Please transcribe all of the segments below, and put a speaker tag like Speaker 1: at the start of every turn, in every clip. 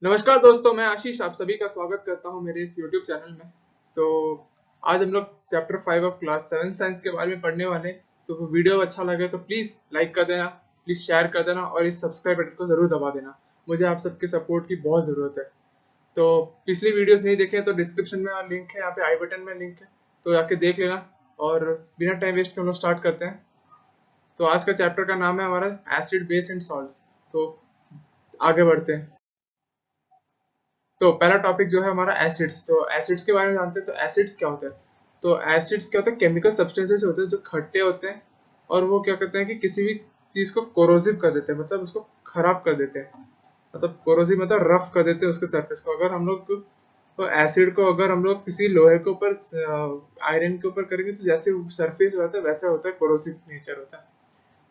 Speaker 1: नमस्कार दोस्तों, मैं आशीष आप सभी का स्वागत करता हूं मेरे इस YouTube चैनल में। तो आज हम लोग चैप्टर 5 ऑफ क्लास 7 साइंस के बारे में पढ़ने वाले हैं। तो वीडियो अच्छा लगे तो प्लीज़ लाइक कर देना, प्लीज़ शेयर कर देना और इस सब्सक्राइब बटन को ज़रूर दबा देना। मुझे आप सबके सपोर्ट की बहुत ज़रूरत है। तो पिछली वीडियोस नहीं देखे तो डिस्क्रिप्शन में लिंक है, यहाँ पे आई बटन में लिंक है, तो जाके देख लेना। और बिना टाइम वेस्ट के हम लोग स्टार्ट करते हैं। तो आज का चैप्टर का नाम है हमारा एसिड बेस एंड सॉल्ट्स। तो आगे बढ़ते हैं। तो पहला टॉपिक जो है हमारा एसिड्स। तो एसिड्स के बारे में जानते हैं। तो एसिड्स क्या होता है? तो एसिड्स क्या होता है? केमिकल सब्सटेंसेस होते हैं जो खट्टे होते हैं और वो क्या करते हैं कि किसी भी चीज को कोरोसिव कर देते हैं, मतलब उसको खराब कर देते हैं। मतलब कोरोसिव मतलब रफ कर देते हैं उसके सरफेस को। अगर हम लोग तो एसिड को अगर हम लोग किसी लोहे के ऊपर आयरन के ऊपर करेंगे तो जैसे सरफेस होता है वैसा होता है, कोरोसिव नेचर होता है।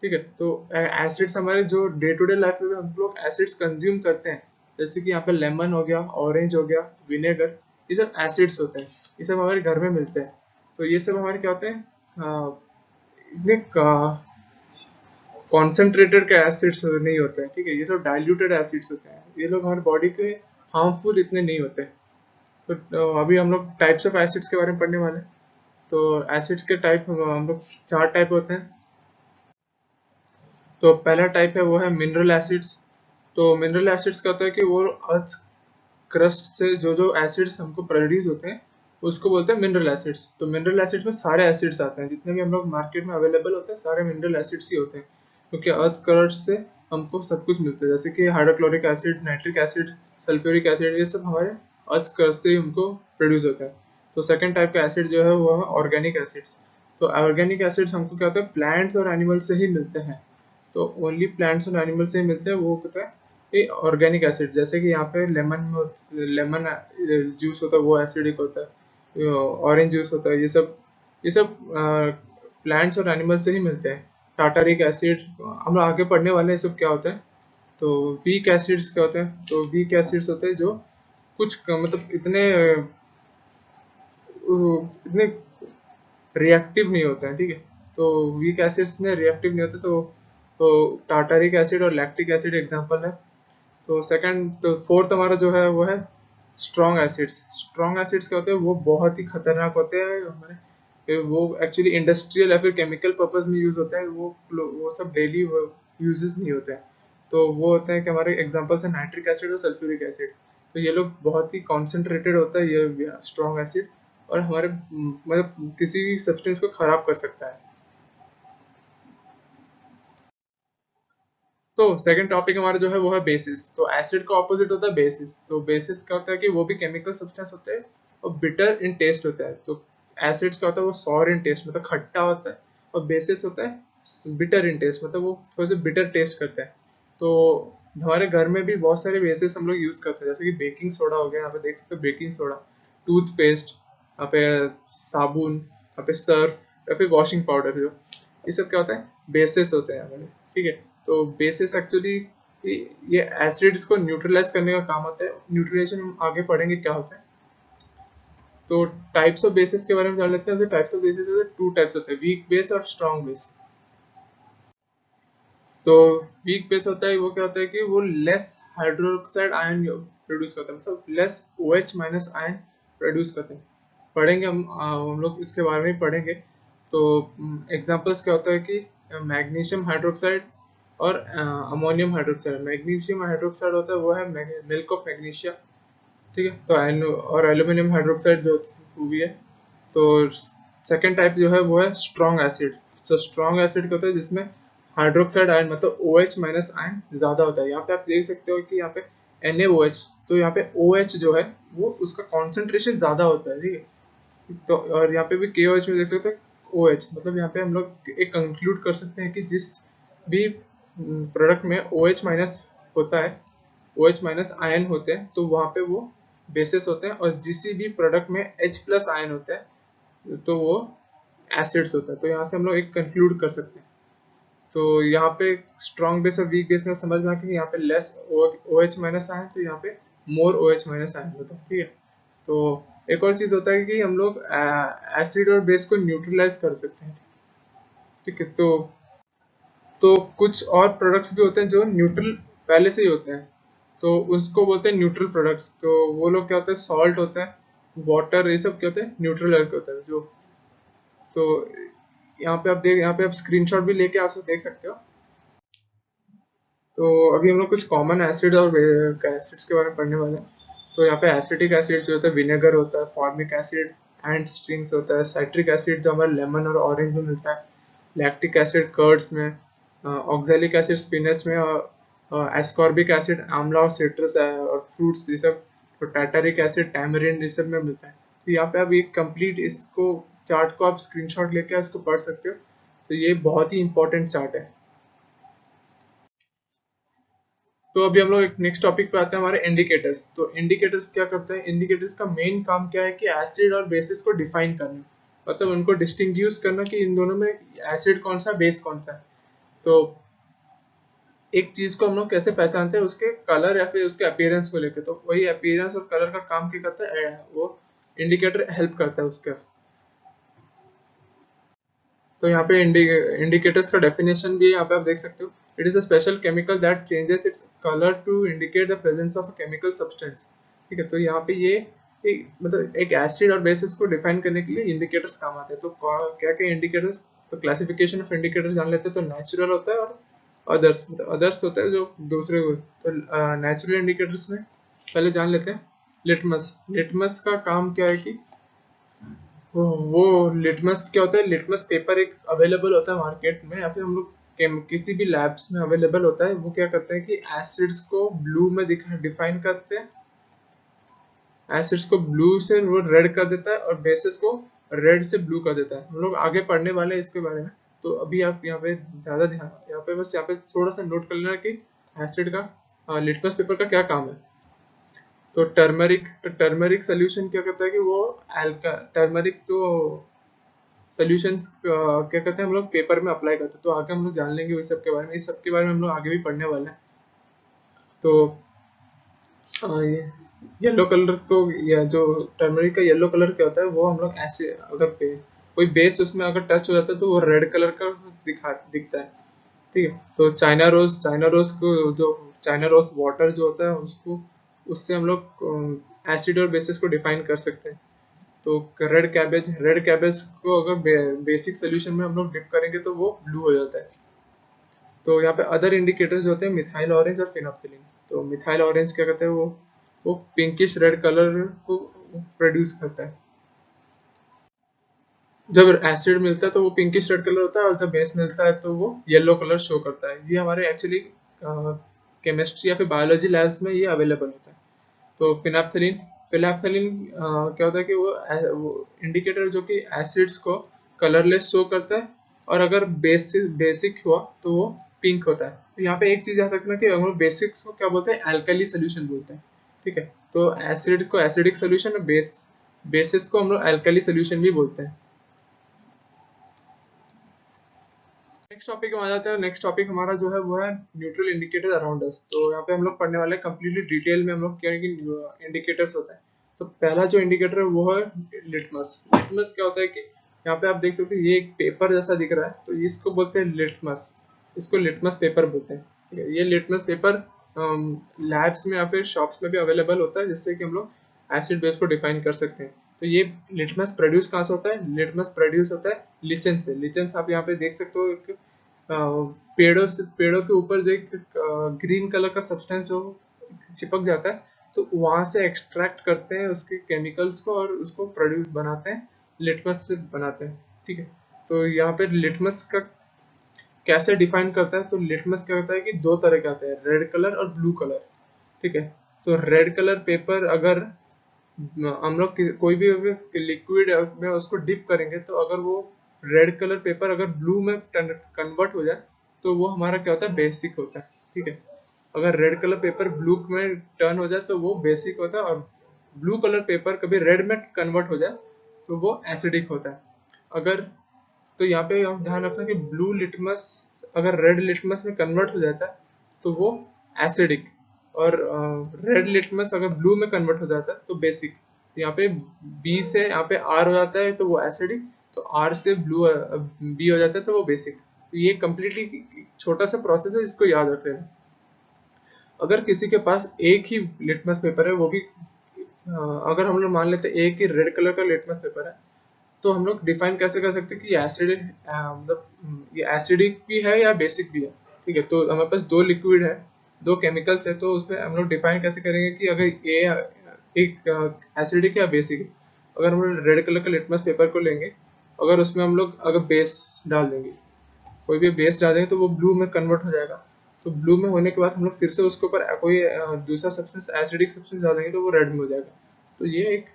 Speaker 1: ठीक है। तो एसिड्स हमारे जो डे टू डे लाइफ में हम लोग एसिड्स कंज्यूम करते हैं, जैसे कि यहाँ पे लेमन हो गया, ऑरेंज हो गया, विनेगर, ये सब एसिड्स होते हैं। ये सब हमारे घर में मिलते हैं। तो ये सब हमारे क्या होते हैं, इतने कॉन्सेंट्रेटेड के एसिड्स नहीं होते हैं। ठीक है। ये तो डाइल्यूटेड एसिड्स होते हैं। ये लोग हमारे बॉडी के हार्मफुल इतने नहीं होते। तो अभी हम लोग टाइप्स ऑफ एसिड्स के बारे में पढ़ने वाले हैं। तो एसिड्स के टाइप हम लोग 4 टाइप होते हैं। तो पहला टाइप है वो है मिनरल एसिड्स। तो मिनरल एसिड्स का होता है कि वो अर्थ क्रस्ट से जो जो एसिड्स हमको प्रोड्यूस होते हैं उसको बोलते हैं मिनरल एसिड्स। तो मिनरल एसिड्स में सारे एसिड्स आते हैं, जितने भी हम लोग मार्केट में अवेलेबल होते हैं सारे मिनरल एसिड्स ही होते हैं, क्योंकि अर्थ क्रस्ट से हमको सब कुछ मिलता है। जैसे कि hydrochloric acid, nitric acid, sulphuric acid, ये सब हमारे अर्थ क्रस्ट से ही हमको प्रोड्यूस होता है। तो सेकेंड टाइप का एसिड जो है वो है ऑर्गेनिक एसिड्स। तो ऑर्गेनिक एसिड्स हमको क्या होता है, प्लांट्स और एनिमल से ही मिलते हैं। तो ओनली प्लांट्स और एनिमल से ही मिलते हैं। वो पता है ये ऑर्गेनिक एसिड, जैसे कि यहाँ पे लेमन जूस होता है वो एसिडिक होता है, ऑरेंज जूस होता है, ये सब प्लांट्स और एनिमल से ही मिलते हैं। टाटारिक एसिड हम लोग आगे पढ़ने वाले हैं ये सब क्या होता है। तो वीक एसिड्स क्या होते हैं? तो वीक एसिड्स होते हैं जो मतलब इतने रिएक्टिव नहीं होते हैं। ठीक है। तो वीक एसिड्स में रिएक्टिव नहीं होते। तो टाटारिक एसिड और लैक्टिक एसिड एग्जांपल है। तो सेकंड तो फोर्थ हमारा जो है वो है स्ट्रॉन्ग एसिड्स। स्ट्रॉन्ग एसिड्स क्या होते हैं? वो बहुत ही खतरनाक होते हैं हमारे। वो एक्चुअली इंडस्ट्रियल या फिर केमिकल पर्पज में यूज होते हैं। वो सब डेली यूजेस नहीं होते हैं। तो वो होते हैं कि हमारे एग्जांपल्स है नाइट्रिक एसिड और सल्फ्यूरिक एसिड। तो ये लोग बहुत ही कॉन्सेंट्रेटेड होता है ये स्ट्रॉन्ग एसिड, और हमारे मतलब किसी भी सब्सटेंस को खराब कर सकता है। तो सेकंड टॉपिक हमारा जो है वो है बेसिस। तो एसिड का ऑपोजिट होता है बेसिस। तो बेसिस क्या होता है कि वो भी केमिकल सब्सटेंस होते हैं और बिटर इन टेस्ट होता है। तो एसिड्स क्या होता है, वो सॉर इन टेस्ट मतलब खट्टा होता है, और बेसिस होता है बिटर इन टेस्ट मतलब वो थोड़े से बिटर टेस्ट करता है। तो हमारे घर में भी बहुत सारे बेसिस हम लोग यूज करते हैं, जैसे कि बेकिंग सोडा हो गया, यहाँ पे देख सकते हो बेकिंग सोडा, टूथपेस्ट, यहाँ पे साबुन, यहाँ पे सर्फ या फिर वॉशिंग पाउडर, जो ये सब क्या होता है, बेसिस होते हैं हमारे। ठीक है। तो बेसिस एक्चुअली ये एसिड्स को न्यूट्रलाइज करने का काम होता है। न्यूट्रलाइजेशन हम आगे पढ़ेंगे क्या होता है। तो टाइप्स ऑफ बेसिस के बारे में जान लेते हैं। तो टाइप्स ऑफ बेसिस होते हैं, 2 टाइप्स होते हैं, वीक बेस और स्ट्रॉन्ग बेस। तो वीक बेस होता है वो क्या होता है कि वो लेस हाइड्रोक्साइड आयन प्रोड्यूस करता है, मतलब less OH minus ion produce करते हैं। पढ़ेंगे हम लोग इसके बारे में पढ़ेंगे। तो एग्जांपल्स क्या होता है कि मैग्नीशियम हाइड्रोक्साइड और अमोनियम हाइड्रोक्साइड। मैग्नीशियम हाइड्रोक्साइड होता है वो है मिल्क ऑफ मैग्नीशिया। ठीक है। तो और एल्यूमिनियम हाइड्रोक्साइड जो वो भी है। तो सेकेंड टाइप जो है वो है स्ट्रॉन्ग एसिड। तो स्ट्रॉन्ग एसिड क्या होता है जिसमें हाइड्रोक्साइड आयन मतलब OH माइनस आयन ज्यादा होता है। यहाँ पे आप देख सकते हो कि यहाँ पे NaOH, तो यहाँ पे OH जो है वो उसका कॉन्सेंट्रेशन ज्यादा होता है। ठीक है। तो और यहाँ पे भी KOH में देख सकते हो OH, मतलब यहाँ पे हम लोग एक कंक्लूड कर सकते हैं कि जिस भी प्रोडक्ट में OH माइनस होता है, OH माइनस आयन होते हैं, तो वहाँ पे वो बेसिस होते हैं। और जिस भी प्रोडक्ट में H प्लस आयन होते हैं तो वो एसिड्स होता है। तो यहाँ से हम लोग एक कंक्लूड कर सकते हैं। तो यहाँ पे स्ट्रॉन्ग बेस और वीक बेस में समझ में आ कि यहाँ पे लेस OH माइनस आयन, तो यहाँ पे मोर OH माइनस आयन होता है। ठीक है। तो एक और चीज होता है कि हम लोग एसिड और बेस को न्यूट्रलाइज कर सकते हैं। ठीक है। तो कुछ और प्रोडक्ट्स भी होते हैं जो न्यूट्रल पहले से ही होते हैं। तो उसको बोलते हैं न्यूट्रल प्रोडक्ट्स। तो वो लोग क्या होते हैं, सॉल्ट होता है, वाटर, ये सब क्या होते हैं, न्यूट्रल कलर के होते हैं जो। तो यहाँ पे आप स्क्रीनशॉट भी लेके आप सब देख सकते हो। तो अभी हम लोग कुछ कॉमन एसिड और एसिड्स के बारे में पढ़ने वाले हैं। तो यहाँ पे एसिटिक एसिड जो होता है विनेगर होता है, फॉर्मिक एसिड एंड स्ट्रिंग्स होता है, साइट्रिक एसिड जो हमारे लेमन और ऑरेंज में मिलता है, लैक्टिक एसिड कर्ड्स में, ऑक्जेलिक एसिड स्पिनच में, और एस्कॉर्बिक एसिड आंवला और सिट्रस है, और फ्रूट्स ये सब, तो टाटारिक एसिड टैमरिंड ये सब में मिलता है। तो यहाँ पे आप एक कंप्लीट इसको चार्ट को आप स्क्रीनशॉट लेके इसको पढ़ सकते हो। तो ये बहुत ही इंपॉर्टेंट चार्ट है। तो अभी हम लोग एक नेक्स्ट टॉपिक पे आते हैं, हमारे इंडिकेटर्स। तो इंडिकेटर्स क्या करते हैं, इंडिकेटर्स का मेन काम क्या है कि एसिड और बेसिस को डिफाइन करना, मतलब उनको डिस्टिंग्विश करना कि इन दोनों में एसिड कौन सा बेस कौन सा है। तो एक चीज को हम लोग कैसे पहचानते हैं, उसके कलर या फिर उसके अपीयरेंस को लेकर। तो वही अपीयरेंस और कलर का काम क्या करता है, वो इंडिकेटर हेल्प करता है उसके। तो यहाँ पे इंडिकेटर्स का डेफिनेशन भी यहाँ पे आप देख सकते हो। It is a special chemical that changes its colour to indicate the presence of a chemical substance. ठीक है, तो यहाँ पे ये मतलब एक एसिड और बेसिस को डिफाइन करने के लिए इंडिकेटर्स काम आते हैं। तो क्या क्या इंडिकेटर्स, तो क्लासिफिकेशन ऑफ इंडिकेटर्स जान लेते हैं। तो नेचुरल होता है और अदर्स, मतलब अदर्स होता है जो दूसरे। तो नेचुरल इंडिकेटर्स में पहले जान लेते हैं लिटमस। लिटमस का काम क्या है कि वो लिटमस क्या होता है, लिटमस पेपर एक अवेलेबल होता है मार्केट में, या फिर हम लोग किसी भी लैब्स में अवेलेबल होता है। वो क्या करते हैं कि एसिड्स को ब्लू में डिफाइन करते हैं, एसिड्स को ब्लू से वो रेड कर देता है, और बेसिस को रेड से ब्लू कर देता है। हम लोग आगे पढ़ने वाले हैं इसके बारे में। तो अभी आप यहाँ पे ज्यादा ध्यान, यहाँ पे बस यहाँ पे थोड़ा सा नोट कर लेना कि एसिड का लिटमस पेपर का क्या काम है। तो टर्मरिक सोल्यूशन क्या करता है कि वो टर्मरिक तो सॉल्यूशंस क्या कहते हैं हम लोग पेपर में अप्लाई करते हैं। तो आगे हम लोग जान लेंगे इस सब के बारे में, इस सब के बारे में हम लोग आगे भी पढ़ने वाले हैं। तो ये येलो कलर को, या जो टर्मरिक का येलो कलर क्या होता है, वो हम लोग ऐसे अगर कोई बेस उसमें अगर टच हो जाता है तो वो रेड कलर का दिखता है। ठीक है, तो चाइना रोज को जो चाइना रोज वाटर जो होता है उसको, उससे हम लोग एसिड और बेसिस को डिफाइन कर सकते हैं। तो रेड कैबेज को अगर बेसिक सोल्यूशन में हम लोग डिप करेंगे तो वो ब्लू हो जाता है। तो यहाँ पे अदर इंडिकेटर्स होते हैं मिथाइल ऑरेंज और फिनोप्थिलीन। तो मिथाइल ऑरेंज क्या कहते हैं, वो पिंकिश रेड कलर को प्रोड्यूस करता है। जब एसिड मिलता है तो वो पिंकिश रेड कलर होता है, और जब बेस मिलता है तो वो येलो कलर शो करता है। ये हमारे एक्चुअली केमिस्ट्री या फिर बायोलॉजी लैब्स में ये अवेलेबल होता है। तो फिनाप्थलीन फिनाप्थलीन क्या होता है कि वो इंडिकेटर जो कि एसिड्स को कलरलेस शो करता है, और अगर बेसिक हुआ तो वो पिंक होता है। तो यहाँ पे एक चीज याद रखना कि हम लोग बेसिक्स को क्या बोलते हैं, एल्कली सोल्यूशन बोलते हैं। ठीक है, तो एसिड को एसिडिक सोल्यूशन और बेसिस को हम लोग एल्कली सोल्यूशन भी बोलते हैं। नेक्स्ट टॉपिक में आ जाते हैं। नेक्स्ट टॉपिक हमारा जो है वो है न्यूट्रल इंडिकेटर्स अराउंड अस। तो यहाँ पे हम लोग पढ़ने वाले हैं कंप्लीटली डिटेल में, हम लोग क्या है कि इंडिकेटर्स होता है। तो पहला जो इंडिकेटर है वो है लिटमस। लिटमस क्या होता है कि यहाँ पे आप देख सकते हैं ये एक पेपर जैसा दिख रहा है, तो इसको बोलते हैं लिटमस। इसको लिटमस पेपर बोलते हैं। ठीक है, ये लिटमस पेपर लैब्स में या फिर शॉप्स में भी अवेलेबल होता है, जिससे कि हम लोग एसिड बेस को डिफाइन कर सकते हैं। तो ये लिटमस प्रोड्यूस कहाँ से होता है, लिटमस प्रोड्यूस होता है लिचन से। लिचन आप यहाँ पे देख सकते हो, एक पेड़ों के ऊपर जो एक ग्रीन कलर का सब्सटेंस जो चिपक जाता है, तो वहां से एक्सट्रैक्ट करते हैं उसके केमिकल्स को, और उसको प्रोड्यूस बनाते हैं, लिटमस से बनाते हैं। ठीक है, तो यहाँ पे लिटमस का कैसे डिफाइन करता है, तो लिटमस क्या होता है कि दो तरह के आते हैं, रेड कलर और ब्लू कलर। ठीक है, तो रेड कलर पेपर अगर हम लोग कोई भी लिक्विड में उसको डिप करेंगे, तो अगर वो रेड कलर पेपर अगर ब्लू में कन्वर्ट हो जाए तो वो हमारा क्या होता है, बेसिक होता है। ठीक है, अगर रेड कलर पेपर ब्लू में टर्न हो जाए तो वो बेसिक होता है, और ब्लू कलर पेपर कभी रेड में कन्वर्ट हो जाए तो वो एसिडिक होता है। अगर, तो यहाँ पे हम ध्यान रखना कि ब्लू लिटमस अगर रेड लिटमस में कन्वर्ट हो जाता है तो वो एसिडिक, और रेड लिटमस अगर ब्लू में कन्वर्ट हो जाता है तो बेसिक। तो यहाँ पे बी से यहाँ पे आर हो जाता है तो वो एसिडिक, तो आर से ब्लू बी हो जाता है तो वो बेसिक। तो ये कम्प्लीटली छोटा सा प्रोसेस है, इसको याद रख लेना। अगर किसी के पास एक ही लिटमस पेपर है, वो भी अगर हम लोग मान लेते हैं एक ही रेड कलर का लिटमस पेपर है, तो हम लोग डिफाइन कैसे कर सकते हैं कि ये एसिड मतलब ये एसिडिक भी है या बेसिक भी है। ठीक है, तो हमारे पास दो लिक्विड है, दो केमिकल्स है, तो उसमें हम लोग डिफाइन कैसे करेंगे कि अगर ये एक एसिडिक या बेसिक है। अगर हम लोग रेड कलर का लिटमस पेपर को लेंगे, अगर उसमें हम लोग अगर बेस डाल देंगे, कोई भी बेस डाल देंगे, तो वो ब्लू में कन्वर्ट हो जाएगा। तो ब्लू में होने के बाद हम लोग फिर से उसके ऊपर कोई दूसरा सब्सटेंस एसिडिक सब्सटेंस डाल देंगे, तो वो रेड में हो जाएगा। तो ये एक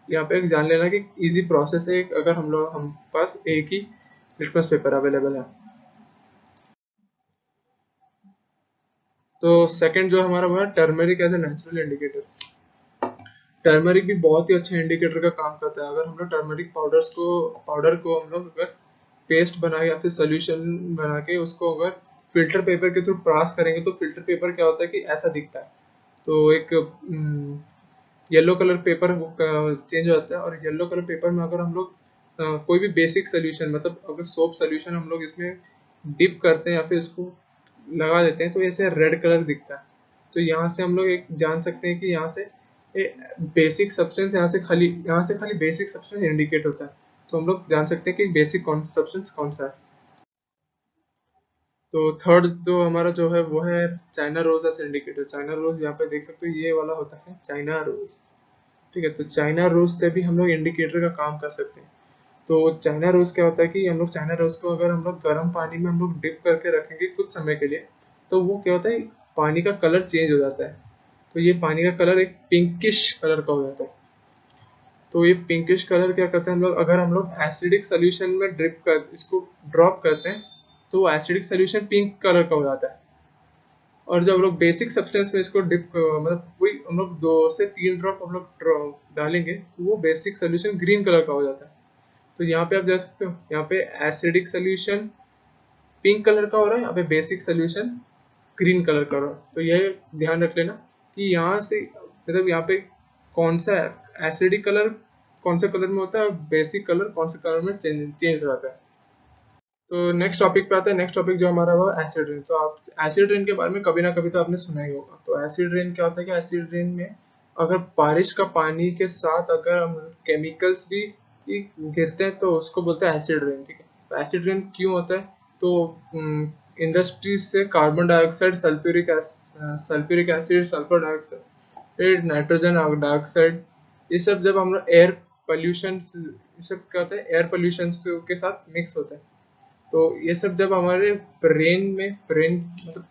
Speaker 1: यहाँ पे एक जान लेना कि इजी प्रोसेस है अगर हम पास एक ही लिटमस पेपर अवेलेबल है। तो सेकंड जो हमारा वो है turmeric as a natural indicator. Turmeric भी बहुत ही अच्छा इंडिकेटर का काम करता है। अगर हम लोग टर्मरिक पाउडर को हम लोग अगर पेस्ट बना या फिर सोल्यूशन बना के उसको अगर फिल्टर पेपर के थ्रू पास करेंगे, तो फिल्टर पेपर क्या होता है कि ऐसा दिखता है। तो एक येलो कलर पेपर चेंज हो जाता है, और येलो कलर पेपर में अगर हम लोग कोई भी बेसिक सोल्यूशन, मतलब अगर सोप सोल्यूशन हम लोग इसमें डिप करते हैं या फिर इसको लगा देते हैं, तो ऐसे रेड कलर दिखता है। तो यहाँ से हम लोग एक जान सकते हैं कि यहाँ से बेसिक सब्सटेंस, यहाँ से खाली बेसिक सब्सटेंस इंडिकेट होता है। तो हम लोग जान सकते हैं कि बेसिक सब्सटेंस कौन सा है। तो थर्ड जो हमारा जो है वो है China rose as indicator. China rose यहाँ पे देख सकते हो, ये वाला होता है चाइना रोज। ठीक है, तो चाइना रोज से भी हम लोग इंडिकेटर का काम कर सकते हैं। तो चाइना रोज क्या होता है कि हम लोग चाइना रोज को अगर हम लोग गर्म पानी में हम लोग डिप करके रखेंगे कुछ समय के लिए, तो वो क्या होता है, पानी का कलर चेंज हो जाता है। तो ये पानी का कलर एक पिंकिश कलर का हो जाता है। तो ये पिंकिश कलर क्या करते हैं हम लोग, अगर हम लोग एसिडिक सोल्यूशन में इसको ड्रॉप करते हैं, तो वो एसिडिक सोल्यूशन पिंक कलर का हो जाता है। और जब हम लोग बेसिक सब्सटेंस में इसको डिप मतलब वही हम लोग 2 से 3 ड्रॉप हम लोग डालेंगे, तो वो बेसिक सोल्यूशन ग्रीन कलर का हो जाता है। तो यहाँ पे आप देख सकते हो, यहाँ पे एसिडिक सोल्यूशन पिंक कलर का हो रहा है, यहाँ पे बेसिक सोल्यूशन ग्रीन कलर का हो रहा है। तो ये ध्यान रख लेना कि यहाँ से मतलब यहाँ पे कौन सा एसिडिक कलर कौन से कलर में होता है और बेसिक कलर कौन से कलर में चेंज हो जाता है। तो नेक्स्ट टॉपिक पे आते हैं। नेक्स्ट टॉपिक जो हमारा वो एसिड रेन। तो आप एसिड रेन के बारे में कभी ना कभी तो आपने सुना ही होगा। तो एसिड रेन क्या होता है कि एसिड रेन में अगर बारिश का पानी के साथ अगर हम केमिकल्स भी गिरते हैं, तो उसको बोलते हैं एसिड रेन। ठीक है, तो एसिड रेन क्यों होता है, तो इंडस्ट्रीज से carbon dioxide, sulphuric acid, sulphur dioxide, nitrogen dioxide, ये सब जब हम लोग एयर पोल्यूशन, ये सब क्या होता है, एयर पोल्यूशन के साथ मिक्स होता है। तो ये सब जब हमारे ब्रेन मतलब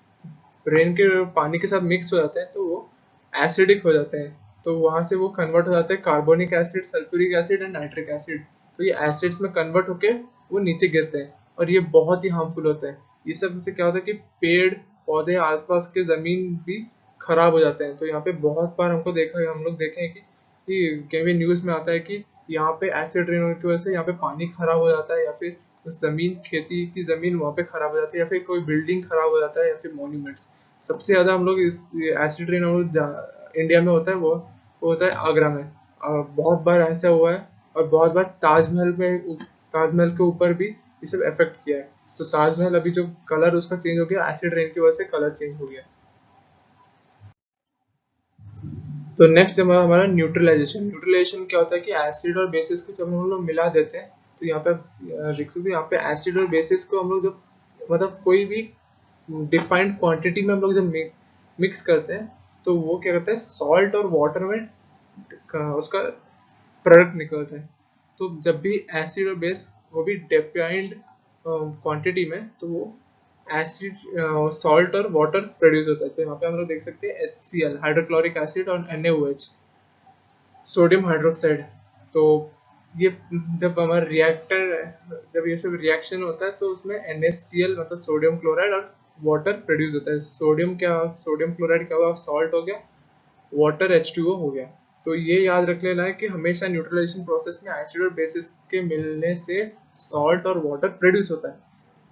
Speaker 1: ब्रेन के पानी के साथ मिक्स हो जाते हैं, तो वो एसिडिक हो जाते हैं। तो वहां से वो कन्वर्ट हो जाते हैं carbonic acid, sulphuric acid and nitric acid. तो ये एसिड्स में कन्वर्ट होके वो नीचे गिरते हैं, और ये बहुत ही हार्मफुल होते हैं। ये सब से क्या होता है कि पेड़ पौधे, आसपास के जमीन भी खराब हो जाते हैं। तो यहाँ पे बहुत बार हम लोग देखे हैं कि कहीं भी न्यूज में आता है कि यहाँ पे एसिड रेन होने की वजह से यहाँ पे पानी खराब हो जाता है, या फिर जमीन, खेती की जमीन वहाँ पे खराब हो जाती है, या फिर कोई बिल्डिंग खराब हो जाता है, या फिर मॉन्यूमेंट्स। सबसे ज्यादा हम लोग इस एसिड रेन इंडिया में होता है, वो होता है आगरा में। बहुत बार ऐसा हुआ है, और बहुत बार ताजमहल के ऊपर भी ये सब इफेक्ट किया है। तो ताजमहल अभी जो कलर उसका चेंज हो गया, एसिड रेन की वजह से कलर चेंज हो गया। तो नेक्स्ट हमारा न्यूट्रलाइजेशन। न्यूट्रलाइजेशन क्या होता है कि एसिड और बेसिस को जब हम लोग मिला देते हैं, तो यहाँ पे देख सकते हो, यहाँ पे एसिड और बेसिस को हम लोग जब मतलब कोई भी डिफाइंड क्वांटिटी में हम लोग जब मिक्स करते हैं, तो वो क्या करता है, सॉल्ट और वाटर में उसका प्रोडक्ट निकलता है। तो जब भी एसिड और बेस वो भी डिफाइंड क्वांटिटी में, तो वो एसिड, सॉल्ट और वाटर प्रोड्यूस होता है। तो यहाँ पे हम लोग देख सकते हैं HCl, हाइड्रोक्लोरिक एसिड, और NaOH, सोडियम हाइड्रोक्साइड। तो ये जब हमारा जब ये सब रिएक्शन होता है, तो उसमें NaCl मतलब सोडियम क्लोराइड और वाटर प्रोड्यूस होता है। सोडियम क्लोराइड क्या हुआ, सॉल्ट हो गया, वाटर H2O हो गया। तो ये याद रख लेना है कि हमेशा न्यूट्रलाइजेशन प्रोसेस में एसिड और बेसिस के मिलने से सॉल्ट और वाटर प्रोड्यूस होता है।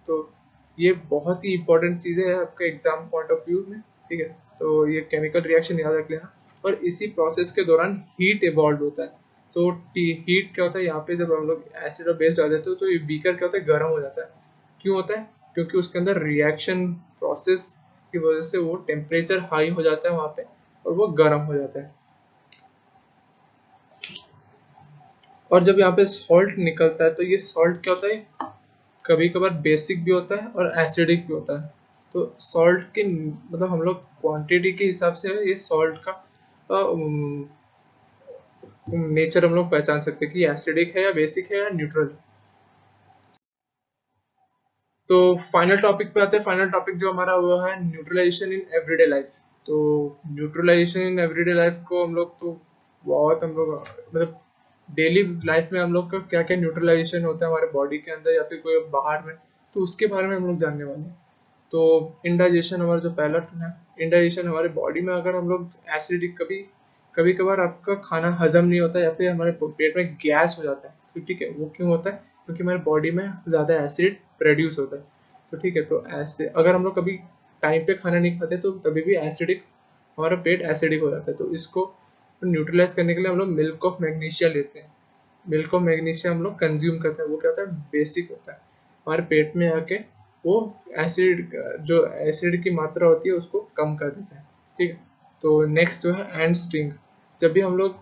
Speaker 1: तो ये बहुत ही इंपॉर्टेंट चीजें है आपके एग्जाम पॉइंट ऑफ व्यू में। ठीक है, तो ये केमिकल रिएक्शन याद रख लेना। और इसी प्रोसेस के दौरान हीट इवॉल्व होता है। तो हीट क्या होता है, यहाँ पे जब हम लोग एसिड और बेस डाल देते हो, तो ये बीकर क्या होता है, गर्म हो जाता है। क्यों होता है, क्योंकि उसके अंदर रिएक्शन प्रोसेस की वजह से वो टेम्परेचर हाई हो जाता है वहाँ पे और वो गर्म हो जाता है। और जब यहाँ पे सॉल्ट निकलता है तो ये सॉल्ट क्या होता है, कभी कभार बेसिक भी होता है और एसिडिक भी होता है। तो सॉल्ट के मतलब हम लोग क्वांटिटी के हिसाब से ये सॉल्ट का नेचर हम लोग पहचान सकते हैं कि एसिडिक है या बेसिक है या न्यूट्रल। तो फाइनल टॉपिक पे आते हैं। फाइनल टॉपिक जो हमारा वो है न्यूट्रलाइजेशन इन एवरीडे लाइफ। तो न्यूट्रलाइजेशन इन एवरीडे लाइफ को हम लोग तो बहुत हम लोग मतलब डेली लाइफ में हम लोग का क्या क्या न्यूट्रलाइजेशन होता है हमारे बॉडी के अंदर या फिर कोई बाहर में, तो उसके बारे में हम लोग जानने वाले हैं। तो इंडाइजेशन हमारा जो पहला है, इंडाइजेशन हमारे बॉडी में अगर हम लोग एसिडिक कभी कभी कभार आपका खाना हजम नहीं होता या फिर हमारे पेट में गैस हो जाता है, तो ठीक है वो क्यों होता है, क्योंकि हमारे बॉडी में ज़्यादा एसिड प्रोड्यूस होता है। तो ठीक है, तो ऐसे अगर हम लोग कभी टाइम पे खाना नहीं खाते तो तभी भी एसिडिक हमारा पेट एसिडिक हो जाता है। तो इसको न्यूट्रलाइज करने के लिए हम लोग मिल्क ऑफ मैग्नीशिया लेते हैं। मिल्क ऑफ मैग्नीशिया हम लोग कंज्यूम करते हैं। वो क्या होता है, बेसिक होता है, हमारे पेट में आके वो एसिड जो एसिड की मात्रा होती है उसको कम कर देता है। ठीक है। तो नेक्स्ट जो है एंड स्टिंग। जब भी हम लोग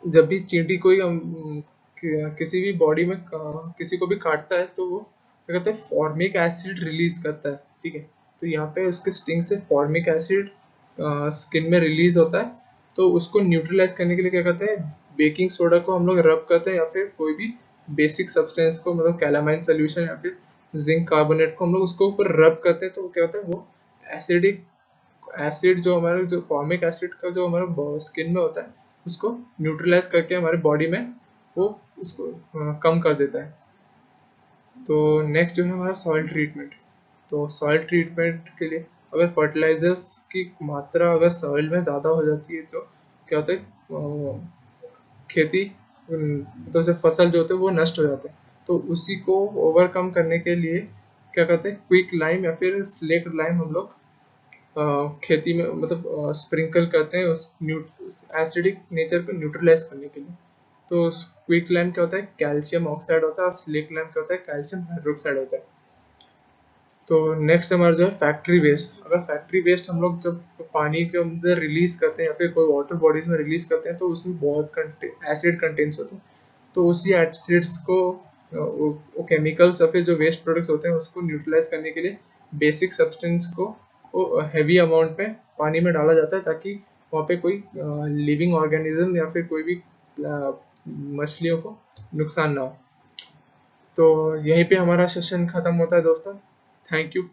Speaker 1: जब भी चींटी कोई किसी भी बॉडी में किसी को भी काटता है तो वो क्या कहते हैं फॉर्मिक एसिड रिलीज करता है। ठीक है। तो यहाँ पे उसके स्टिंग से फॉर्मिक एसिड स्किन में रिलीज होता है। तो उसको न्यूट्रलाइज करने के लिए क्या करते हैं, बेकिंग सोडा को हम लोग रब करते हैं या फिर कोई भी बेसिक सब्सटेंस को मतलब कैलामाइन सोल्यूशन या फिर जिंक कार्बोनेट को हम लोग उसको ऊपर रब करते हैं। तो क्या होता है वो एसिडिक एसिड जो हमारे जो फॉर्मिक एसिड का जो हमारे स्किन में होता है उसको न्यूट्रलाइज करके हमारे बॉडी में वो उसको कम कर देता है। तो नेक्स्ट जो है हमारा सॉइल ट्रीटमेंट। तो सॉइल ट्रीटमेंट के लिए अगर फर्टिलाइजर्स की मात्रा अगर सॉइल में ज़्यादा हो जाती है तो क्या होता है खेती तो जो फसल जो होते हैं वो नष्ट हो जाते हैं। तो उसी को ओवरकम करने के लिए क्या कहते हैं क्विक लाइम या फिर स्लेट लाइम हम लोग खेती में मतलब स्प्रिंकल करते हैं उस एसिडिक नेचर को न्यूट्रलाइज करने के लिए। तो क्विक लाइम क्या होता है, कैल्शियम ऑक्साइड होता है, और स्लेक लाइम क्या होता है, कैल्शियम हाइड्रोक्साइड होता है। तो नेक्स्ट हमारा जो है फैक्ट्री वेस्ट। अगर फैक्ट्री वेस्ट हम लोग जब पानी के अंदर रिलीज करते हैं या फिर कोई वाटर बॉडीज में रिलीज करते हैं तो उसमें बहुत एसिड कंटेंट्स होते हैं। तो उसी एसिड्स को वो केमिकल्स या फिर जो वेस्ट प्रोडक्ट्स होते हैं उसको न्यूट्रलाइज करने के लिए बेसिक सब्सटेंस को वो हैवी अमाउंट में पानी में डाला जाता है ताकि वहाँ पे कोई लिविंग ऑर्गेनिज्म या फिर कोई भी मछलियों को नुकसान ना हो। तो यहीं पे हमारा सेशन खत्म होता है दोस्तों। Thank you.